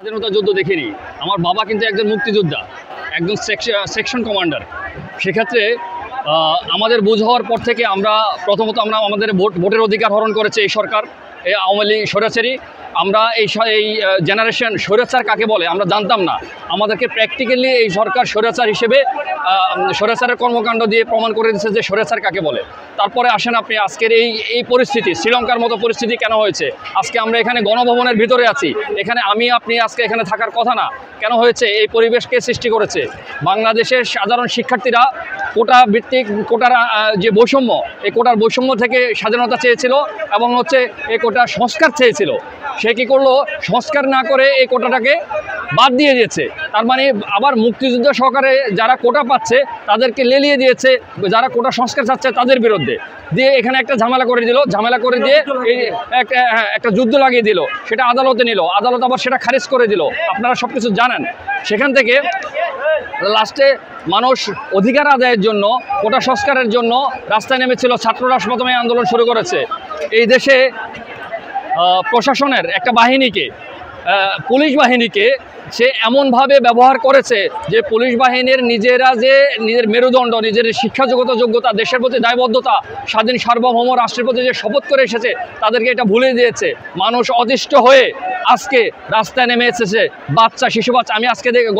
স্বাধীনতা যুদ্ধ দেখিনি। আমার বাবা কিন্তু একজন মুক্তিযোদ্ধা, একজন সেকশন কমান্ডার। সেক্ষেত্রে আমাদের বুঝ হওয়ার পর থেকে আমরা প্রথমত আমাদের ভোটের অধিকার হরণ করেছে এই সরকার, এই আওয়ামী লীগ স্বৈরাচারী। আমরা এই জেনারেশন স্বৈরাচার কাকে বলে আমরা জানতাম না। আমাদেরকে প্র্যাকটিক্যালি এই সরকার স্বৈরাচার হিসেবে স্বৈরাচারের কর্মকাণ্ড দিয়ে প্রমাণ করে দিচ্ছে যে স্বৈরাচার কাকে বলে। তারপরে আসেন আপনি আজকের এই পরিস্থিতি, শ্রীলঙ্কার মতো পরিস্থিতি কেন হয়েছে? আজকে আমরা এখানে গণভবনের ভিতরে আছি, এখানে আপনি আজকে এখানে থাকার কথা না, কেন হয়েছে? এই পরিবেশকে সৃষ্টি করেছে বাংলাদেশের সাধারণ শিক্ষার্থীরা। কোটা ভিত্তিক কোটার যে বৈষম্য, এই কোটার বৈষম্য থেকে স্বাধীনতা চেয়েছিল এবং এই কোটার সংস্কার চেয়েছিল। সে কী করলো? সংস্কার না করে এই কোটাটাকে বাদ দিয়ে দিয়েছে। তার মানে আবার মুক্তিযুদ্ধ সহকারে যারা কোটা পাচ্ছে তাদেরকে লেলিয়ে দিয়েছে, যারা কোটা সংস্কার চাচ্ছে তাদের বিরুদ্ধে দিয়ে এখানে একটা ঝামেলা করে দিয়ে একটা যুদ্ধ লাগিয়ে দিল। সেটা আদালতে নিল, আদালত আবার সেটা খারিজ করে দিল। আপনারা সব কিছু জানেন। সেখান থেকে লাস্টে মানুষ অধিকার আদায়ের জন্য, কোটা সংস্কারের জন্য রাস্তায় নেমেছিল। ছাত্ররা প্রথমে আন্দোলন শুরু করেছে। এই দেশে প্রশাসনের একটা বাহিনীকে, পুলিশ বাহিনীকে সে এমনভাবে ব্যবহার করেছে যে পুলিশ বাহিনীর নিজের মেরুদণ্ড, নিজের যোগ্যতা, দেশের প্রতি দায়বদ্ধতা, স্বাধীন সার্বভৌম রাষ্ট্রের প্রতি যে শপথ করে এসেছে তাদেরকে এটা ভুলে দিয়েছে। মানুষ অতিষ্ঠ হয়ে আজকে রাস্তায় নেমে এসেছে। শিশু বাচ্চা, আমি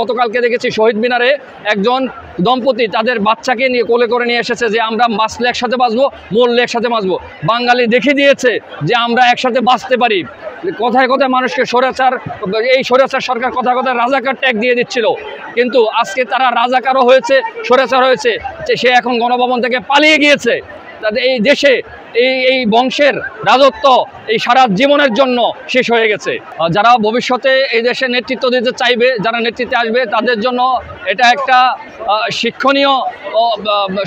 গতকালকে দেখেছি শহীদ মিনারে একজন দম্পতি তাদের বাচ্চাকে নিয়ে কোলে করে নিয়ে এসেছে যে আমরা বাঁচলে একসাথে বাঁচবো, মরলে একসাথে বাঁচবো। বাঙালি দেখিয়ে দিয়েছে যে আমরা একসাথে বাঁচতে পারি। কথায় কথায় মানুষকে এই স্বৈরাচার সরকার কথায় কথায় রাজাকার ট্যাগ দিয়ে দিচ্ছিল, কিন্তু আজকে তারা রাজাকারও হয়েছে, স্বৈরাচার হয়েছে। সে এখন গণভবন থেকে পালিয়ে গিয়েছে। তাদের এই দেশে এই বংশের রাজত্ব এই সারা জীবনের জন্য শেষ হয়ে গেছে। যারা ভবিষ্যতে এই দেশে নেতৃত্ব দিতে চাইবে, যারা নেতৃত্বে আসবে, তাদের জন্য এটা একটা শিক্ষণীয়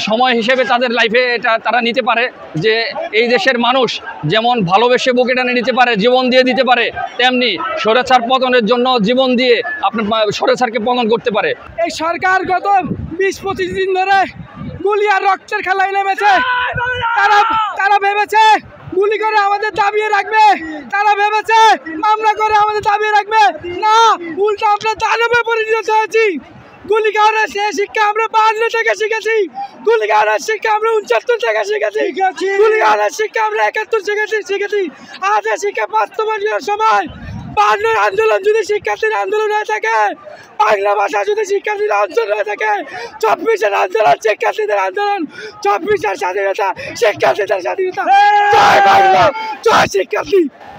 সময় হিসেবে তাদের লাইফে এটা তারা নিতে পারে যে এই দেশের মানুষ যেমন ভালোবেসে বুকে টেনে নিতে পারে, জীবন দিয়ে দিতে পারে, তেমনি স্বৈরাচার পতনের জন্য জীবন দিয়ে আপনার স্বৈরাচারকে পতন করতে পারে। এই সরকার গত 20-25 দিন ধরে গুলি আর রক্তের খেলায় নেমেছে। তারা ভেবেছে গুলি করে আমাদের দাবিয়ে রাখবে, তারা ভেবেছে মামলা করে আমাদের দাবিয়ে রাখবে। না, উল্টো আমরা দানবে পরিণত হয়েছি। গুলি খাওয়ানোর সে শিক্ষা আমরা 52 থেকে শিখেছি, গুলি খাওয়ানোর শিক্ষা আমরা 69 থেকে শিখেছি, গুলি খাওয়ানোর শিক্ষা আমরা 71 থেকে শিখেছি। আজ এই শিক্ষা বাস্তবায়নের সময় 52 আন্দোলন যদি শিক্ষার্থীর আন্দোলন হয়ে থাকে, বাংলা ভাষা যদি শিক্ষার্থীর আন্দোলন হয়ে থাকে, 24-এর আন্দোলন শিক্ষার্থীদের আন্দোলন, 24-এর স্বাধীনতা শিক্ষার্থীদের স্বাধীনতা। জয় বাংলা, জয় শিক্ষার্থী।